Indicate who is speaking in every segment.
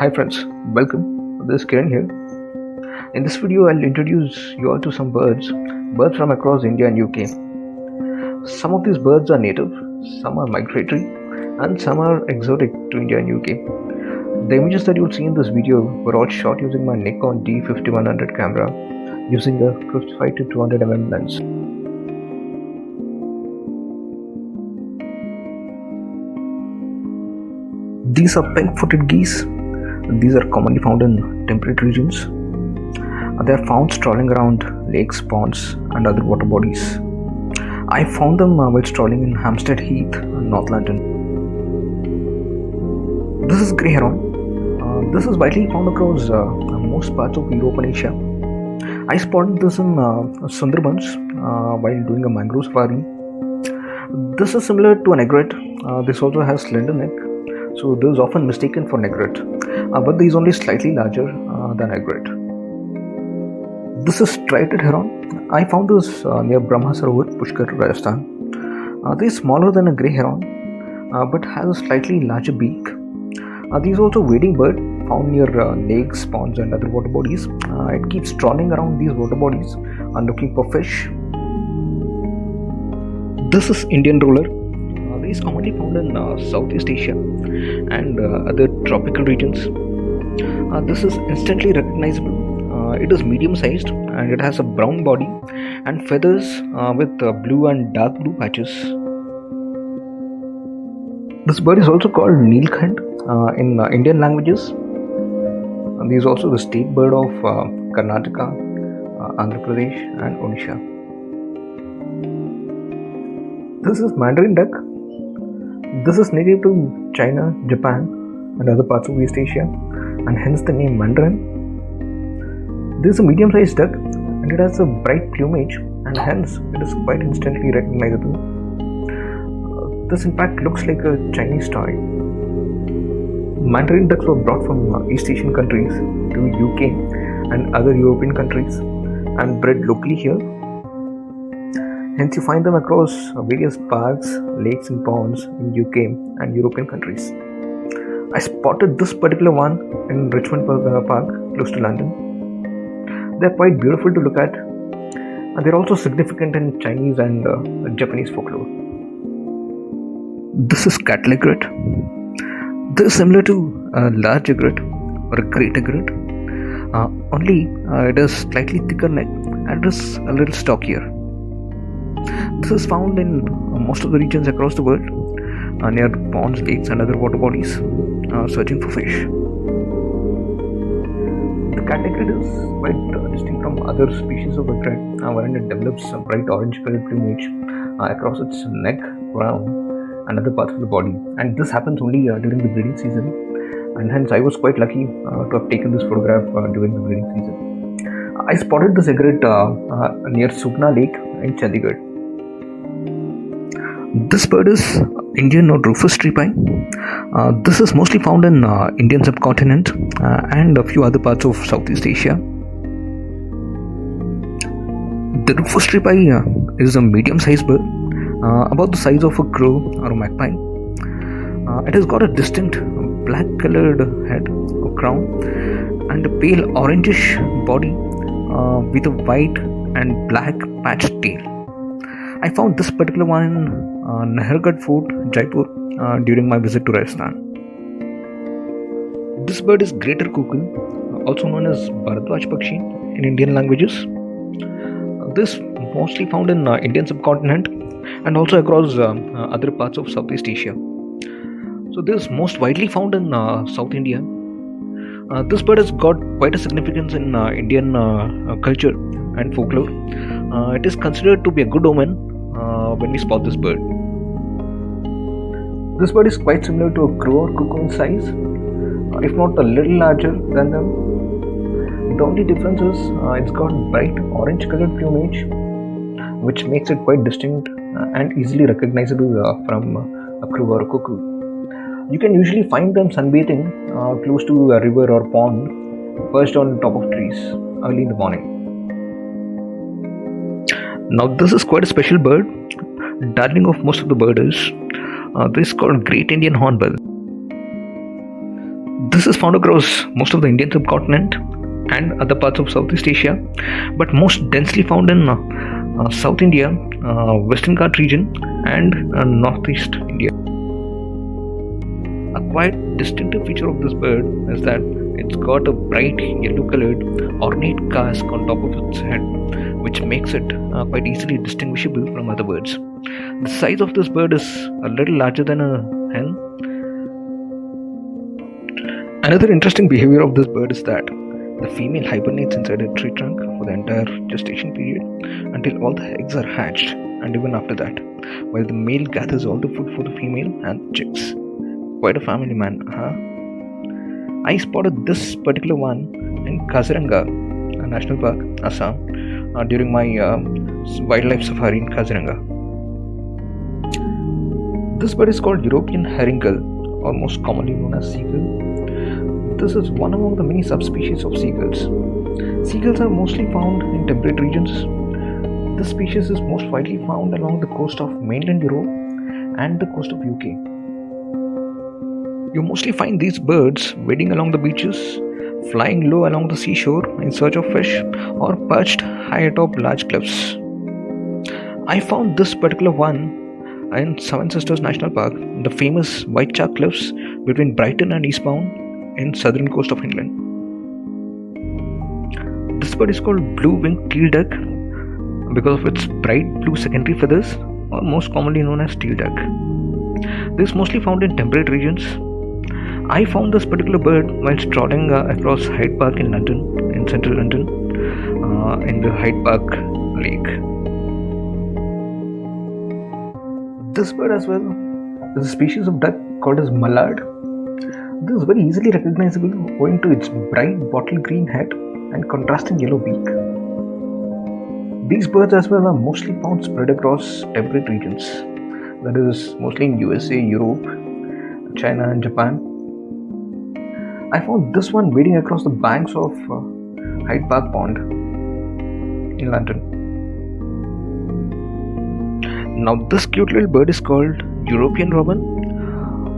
Speaker 1: Hi friends, welcome. This is Kiran here. In this video, I'll introduce you all to some birds from across India and UK. Some of these birds are native, some are migratory, and some are exotic to India and UK. The images that you'll see in this video were all shot using my Nikon D5100 camera using a 55 to 200mm lens. These are pink-footed geese. These are commonly found in temperate regions. They are found strolling around lakes, ponds, and other water bodies. I found them while strolling in Hampstead Heath, North London. This is grey heron. This is widely found across most parts of Europe and Asia. I spotted this in Sundarbans while doing a mangrove safari. This is similar to an egret. This also has slender neck, so this is often mistaken for an egret, but this is only slightly larger than egret. This is striped heron. I found this near Brahma Sarovar, Pushkar, Rajasthan. This is smaller than a grey heron, but has a slightly larger beak. These are also wading bird found near lakes, ponds, and other water bodies. It keeps strolling around these water bodies looking for fish. This is Indian roller. Is commonly found in Southeast Asia and other tropical regions. This is instantly recognizable. It is medium sized and it has a brown body and feathers with blue and dark blue patches. This bird is also called Neelkhand in Indian languages. This is also the state bird of Karnataka, Andhra Pradesh and Odisha. This is Mandarin duck. This is native to China, Japan and other parts of East Asia, and hence the name Mandarin. This is a medium-sized duck and it has a bright plumage and hence it is quite instantly recognizable. This in fact looks like a Chinese toy. Mandarin ducks were brought from East Asian countries to UK and other European countries and bred locally here. Hence you find them across various parks, lakes and ponds in UK and European countries. I spotted this particular one in Richmond Park, close to London. They are quite beautiful to look at and they are also significant in Chinese and Japanese folklore. This is cattle egret. This is similar to a large egret or a great egret, only it has slightly thicker neck and it is a little stockier. This is found in most of the regions across the world, near ponds, lakes and other water bodies, searching for fish. The cat egret is quite distinct from other species of egret, wherein it develops a bright orange colored plumage across its neck, crown and other parts of the body, and this happens only during the breeding season, and hence I was quite lucky to have taken this photograph during the breeding season. I spotted this egret near Sugna Lake in Chandigarh. This bird is Indian or rufous tree pine. This is mostly found in Indian subcontinent and a few other parts of Southeast Asia. The rufous tree pine is a medium-sized bird, about the size of a crow or a magpie. It has got a distinct black-colored head or crown and a pale orangish body with a white and black patched tail. I found this particular one in Nahargarh Fort, Jaipur, during my visit to Rajasthan. This bird is greater cuckoo, also known as Bharadwaj Pakshi in Indian languages. This mostly found in Indian subcontinent and also across other parts of Southeast Asia. So this is most widely found in South India. This bird has got quite a significance in Indian culture and folklore. It is considered to be a good omen when we spot this bird. This bird is quite similar to a crow or cuckoo in size, if not a little larger than them. The only difference is it's got bright orange colored plumage, which makes it quite distinct and easily recognizable from a crow or a cuckoo. You can usually find them sunbathing close to a river or pond, perched on top of trees early in the morning. Now this is quite a special bird, darling of most of the birders. This is called Great Indian Hornbill. This is found across most of the Indian subcontinent and other parts of Southeast Asia, but most densely found in South India, Western Ghat region, and Northeast India. A quite distinctive feature of this bird is that it's got a bright yellow-colored ornate casque on top of its head, which makes it quite easily distinguishable from other birds. The size of this bird is a little larger than a hen. Another interesting behavior of this bird is that the female hibernates inside a tree trunk for the entire gestation period until all the eggs are hatched, and even after that, while the male gathers all the food for the female and the chicks. Quite a family man, huh? I spotted this particular one in Kaziranga National Park, Assam, during my wildlife safari in Kaziranga. This bird is called European herring gull, or most commonly known as seagull. This is one among the many subspecies of seagulls. Seagulls are mostly found in temperate regions. This species is most widely found along the coast of mainland Europe and the coast of UK. You mostly find these birds wading along the beaches, flying low along the seashore in search of fish, or perched high atop large cliffs. I found this particular one in Seven Sisters National Park, the famous White Chalk Cliffs between Brighton and Eastbourne in southern coast of England. This bird is called blue-winged teal duck because of its bright blue secondary feathers, or most commonly known as teal duck. This is mostly found in temperate regions. I found this particular bird while strolling across Hyde Park in London, in central London, in the Hyde Park Lake. This bird as well is a species of duck called as mallard. This is very easily recognizable owing to its bright bottle green head and contrasting yellow beak. These birds as well are mostly found spread across temperate regions, that is mostly in USA, Europe, China and Japan. I found this one wading across the banks of Hyde Park Pond in London. Now this cute little bird is called European robin,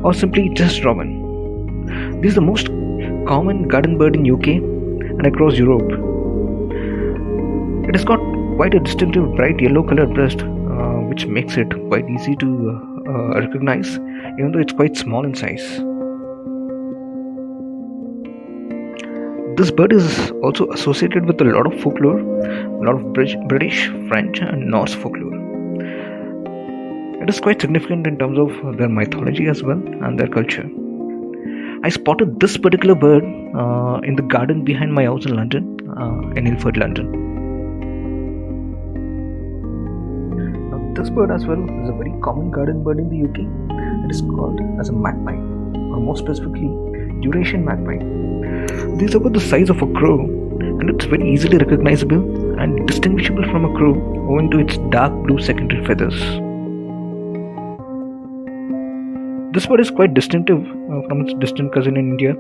Speaker 1: or simply just robin. This is the most common garden bird in UK and across Europe. It has got quite a distinctive bright yellow colored breast, which makes it quite easy to recognize, even though it's quite small in size. This bird is also associated with a lot of folklore, a lot of British, French and Norse folklore. It is quite significant in terms of their mythology as well and their culture. I spotted this particular bird in the garden behind my house in London, in Ilford, London. Now, this bird as well is a very common garden bird in the UK. It is called as a magpie, or more specifically, Eurasian magpie. These are about the size of a crow, and it's very easily recognizable and distinguishable from a crow owing to its dark blue secondary feathers. This bird is quite distinctive from its distant cousin in India,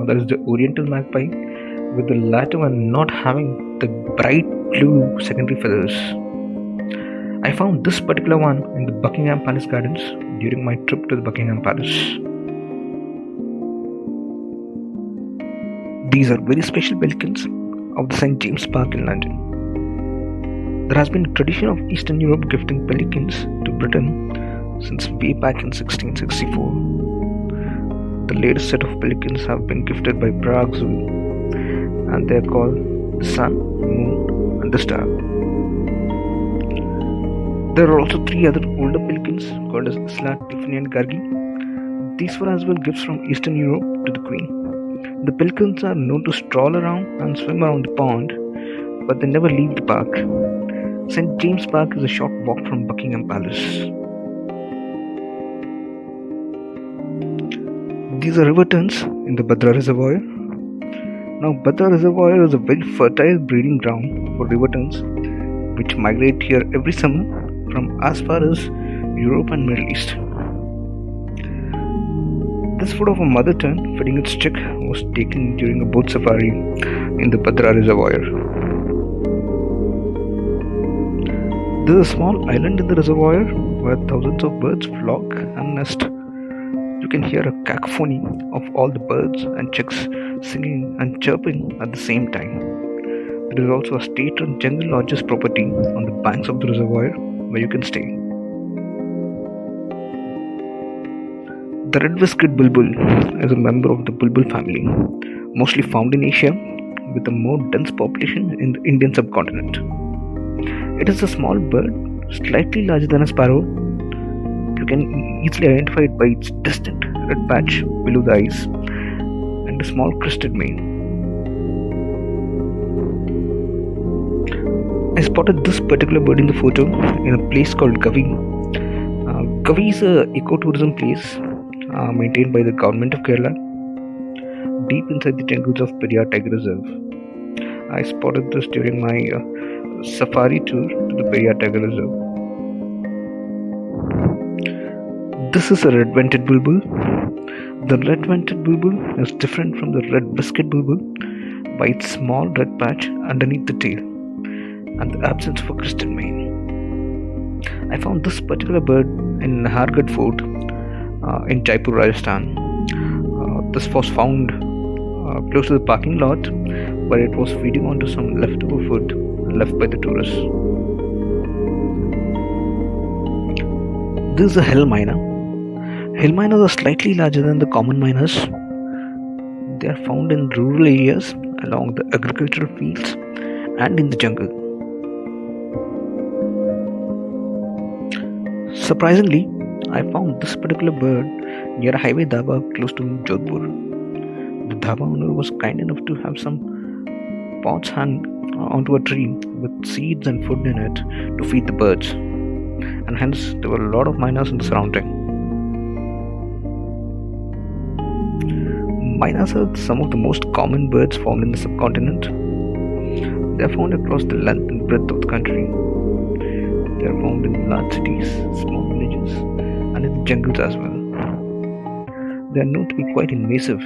Speaker 1: that is the Oriental magpie, with the latter one not having the bright blue secondary feathers. I found this particular one in the Buckingham Palace Gardens during my trip to the Buckingham Palace. These are very special pelicans of the St. James Park in London. There has been a tradition of Eastern Europe gifting pelicans to Britain since way back in 1664. The latest set of pelicans have been gifted by Prague Zoo, and they are called the Sun, Moon and the Star. There are also 3 other older pelicans called as Isla, Tiffany and Gargi. These were as well gifts from Eastern Europe to the Queen. The pelicans are known to stroll around and swim around the pond, but they never leave the park. St. James Park is a short walk from Buckingham Palace. These are river terns in the Bhadra Reservoir. Now, Bhadra Reservoir is a very fertile breeding ground for river terns, which migrate here every summer from as far as Europe and Middle East. This photo of a mother tern feeding its chick was taken during a boat safari in the Bhadra Reservoir. There is a small island in the reservoir where thousands of birds flock and nest. You can hear a cacophony of all the birds and chicks singing and chirping at the same time. There is also a state-run jungle lodges property on the banks of the reservoir where you can stay. The red-whiskered bulbul is a member of the bulbul family, mostly found in Asia, with a more dense population in the Indian subcontinent. It is a small bird, slightly larger than a sparrow. You can easily identify it by its distant red patch below the eyes and a small crested mane. I spotted this particular bird in the photo in a place called Gavi. Gavi is an ecotourism place maintained by the government of Kerala, deep inside the jungles of Periyar Tiger Reserve. I spotted this during my safari tour to the Periyar Tiger Reserve. This is a red-vented bulbul. The red-vented bulbul is different from the red-whiskered bulbul by its small red patch underneath the tail and the absence of a crested mane. I found this particular bird in Nahargarh Fort in Jaipur, Rajasthan. This was found close to the parking lot where it was feeding onto some leftover food left by the tourists. This is a hill myna. Hill mynas are slightly larger than the common mynas. They are found in rural areas along the agricultural fields and in the jungle. Surprisingly, I found this particular bird near a highway dhaba close to Jodhpur. The dhaba owner was kind enough to have some pots hung onto a tree with seeds and food in it to feed the birds, and hence there were a lot of mynas in the surrounding. Mynas are some of the most common birds found in the subcontinent. They are found across the length and breadth of the country. They are found in large cities, small villages, and in the jungles as well. They are known to be quite invasive,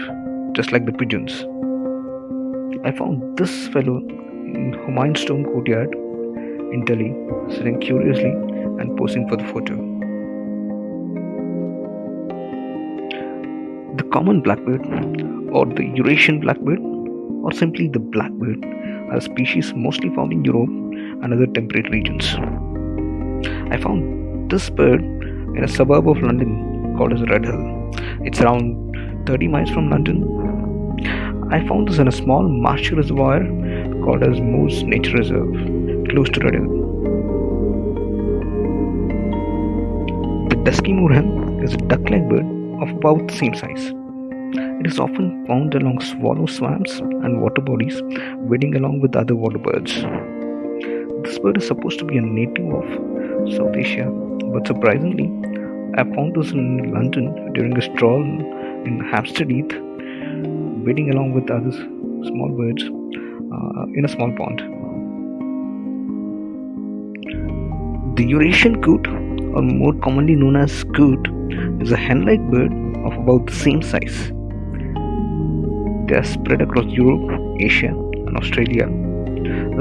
Speaker 1: just like the pigeons. I found this fellow in Humayun's Stone Courtyard in Delhi, sitting curiously and posing for the photo. The common blackbird, or the Eurasian blackbird, or simply the blackbird, are a species mostly found in Europe and other temperate regions. I found this bird in a suburb of London called as Redhill. It's around 30 miles from London. I found this in a small marshy reservoir called as Moose Nature Reserve, close to Redhill. The dusky moorhen is a duck-like bird of about the same size. It is often found along swallow swamps and water bodies, wading along with other water birds. This bird is supposed to be a native of South Asia, but surprisingly, I found this in London during a stroll in Hampstead Heath, wading along with other small birds in a small pond. The Eurasian coot, or more commonly known as coot, is a hen-like bird of about the same size. They are spread across Europe, Asia, and Australia.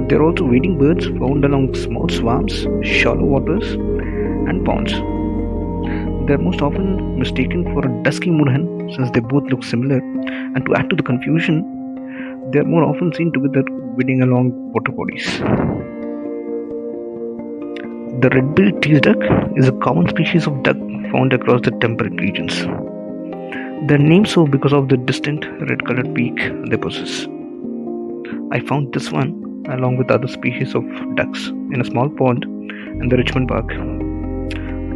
Speaker 1: They are also wading birds found along small swamps, shallow waters, and ponds. They are most often mistaken for a dusky moorhen since they both look similar, and to add to the confusion, they are more often seen together wading along water bodies. The red-billed teal duck is a common species of duck found across the temperate regions. They are named so because of the distinct red-colored beak they possess. I found this one along with other species of ducks in a small pond in the Richmond Park.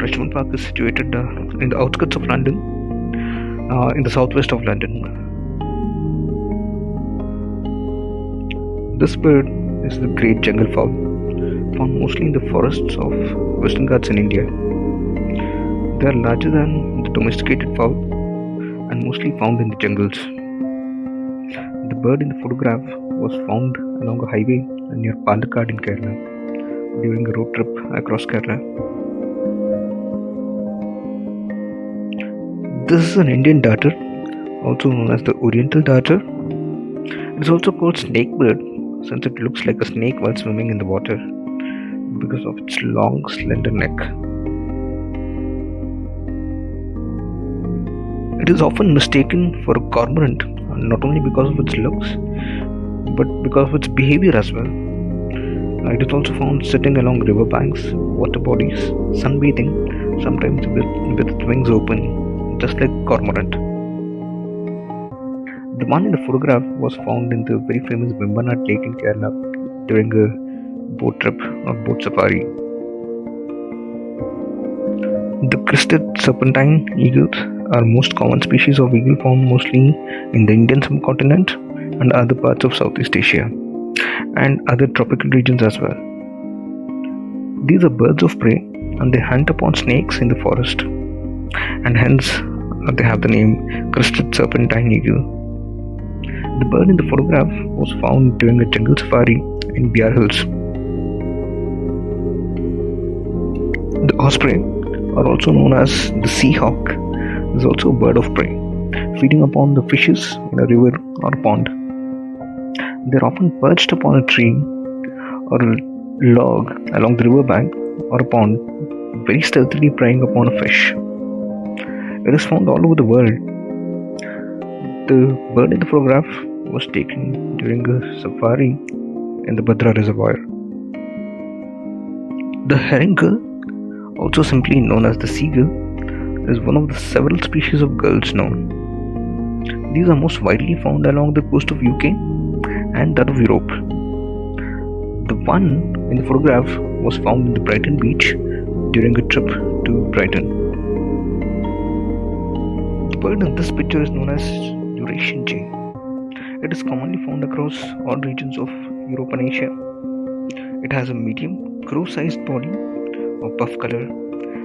Speaker 1: Richmond Park is situated in the outskirts of London, in the southwest of London. This bird is the great jungle fowl, found mostly in the forests of Western Ghats in India. They are larger than the domesticated fowl and mostly found in the jungles. The bird in the photograph was found along a highway near Palakkad in Kerala during a road trip across Kerala. This is an Indian darter, also known as the Oriental darter. It is also called snake bird since it looks like a snake while swimming in the water because of its long, slender neck. It is often mistaken for a cormorant, not only because of its looks, but because of its behavior as well. It is also found sitting along riverbanks, water bodies, sunbathing, sometimes with its wings open, just like cormorant. The one in the photograph was found in the very famous Vembanad Lake in Kerala during a boat trip or boat safari. The crested serpentine eagles are most common species of eagle found mostly in the Indian subcontinent and other parts of Southeast Asia and other tropical regions as well. These are birds of prey and they hunt upon snakes in the forest, and hence they have the name crested serpentine eagle. The bird in the photograph was found during a jungle safari in Bihar Hills. The osprey, or also known as the sea hawk, is also a bird of prey, feeding upon the fishes in a river or pond. They are often perched upon a tree or a log along the river bank or a pond, very stealthily preying upon a fish. It is found all over the world. The bird in the photograph was taken during a safari in the Bhadra Reservoir. The herring gull, also simply known as the seagull, is one of the several species of gulls known. These are most widely found along the coast of UK and that of Europe. The one in the photograph was found in the Brighton beach during a trip to Brighton. The bird in this picture is known as Eurasian jay. It is commonly found across all regions of Europe and Asia. It has a medium, crow-sized body of buff color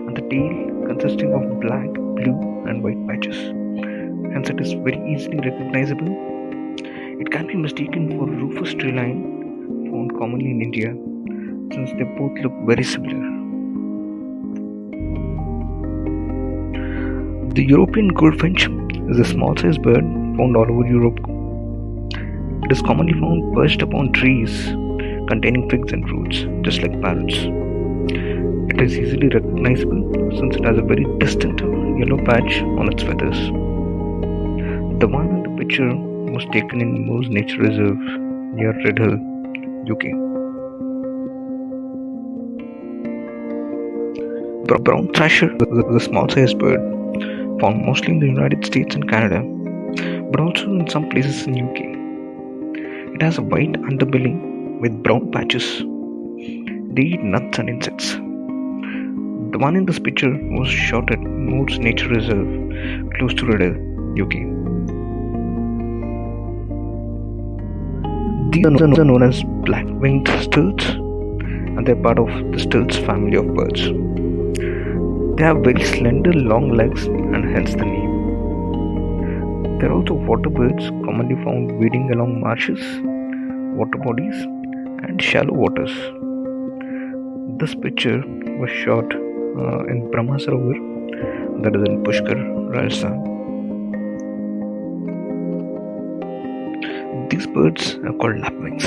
Speaker 1: and the tail consisting of black, blue and white patches. Hence it is very easily recognizable. It can be mistaken for rufous treeline found commonly in India, since they both look very similar. The European goldfinch is a small-sized bird found all over Europe. It is commonly found perched upon trees containing figs and fruits, just like parrots. It is easily recognizable since it has a very distinct yellow patch on its feathers. The one in the picture was taken in Moose Nature Reserve near Redhill, UK. Brown thrasher is a small-sized bird found mostly in the United States and Canada, but also in some places in UK. It has a white underbelly with brown patches. They eat nuts and insects. The one in this picture was shot at Moose Nature Reserve close to Redhill, UK. These are known as black-winged stilts, and they are part of the stilts family of birds. They have very slender, long legs, and hence the name. They are also water birds commonly found wading along marshes, water bodies, and shallow waters. This picture was shot in Brahma Sarovar, that is in Pushkar, Rajasthan. These birds are called lapwings.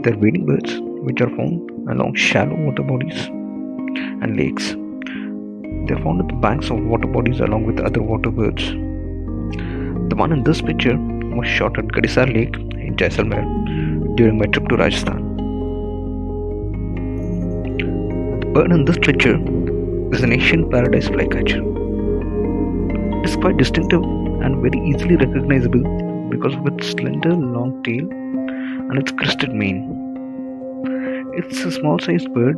Speaker 1: They are wading birds which are found along shallow water bodies and lakes. They are found at the banks of water bodies along with other water birds. The one in this picture was shot at Gadisar Lake in Jaisalmer during my trip to Rajasthan. The bird in this picture is an Asian paradise flycatcher. It is quite distinctive and very easily recognizable because of its slender, long tail and its crested mane. It's a small-sized bird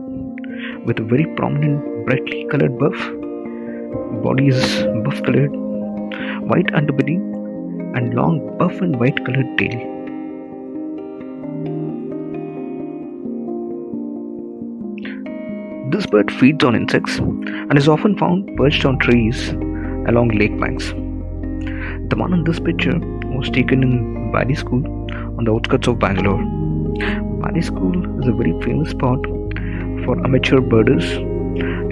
Speaker 1: with a very prominent, brightly colored buff. The body is buff-colored, white underbelly, and long buff and white-colored tail. This bird feeds on insects and is often found perched on trees along lake banks. The one in this picture was taken in Valley School on the outskirts of Bangalore. Valley School is a very famous spot for amateur birders.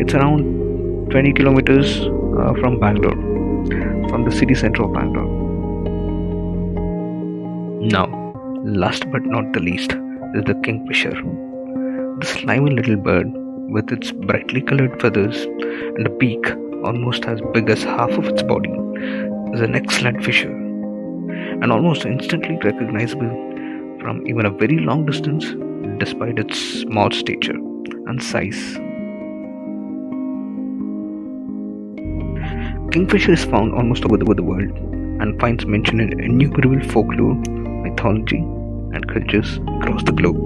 Speaker 1: It's around 20 kilometers from Bangalore, from the city center of Bangalore. Now, last but not the least is the kingfisher. The slimy little bird with its brightly colored feathers and a beak almost as big as half of its body is an excellent fisher and almost instantly recognizable from even a very long distance despite its small stature and size. Kingfisher is found almost over the world and finds mention in innumerable folklore, mythology, and cultures across the globe.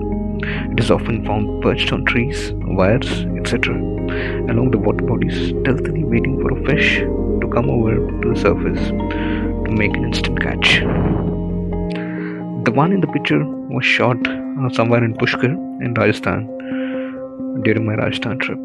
Speaker 1: It is often found perched on trees, wires, etc., along the water bodies, stealthily waiting for a fish to come over to the surface to make an instant catch. The one in the picture was shot somewhere in Pushkar in Rajasthan during my Rajasthan trip.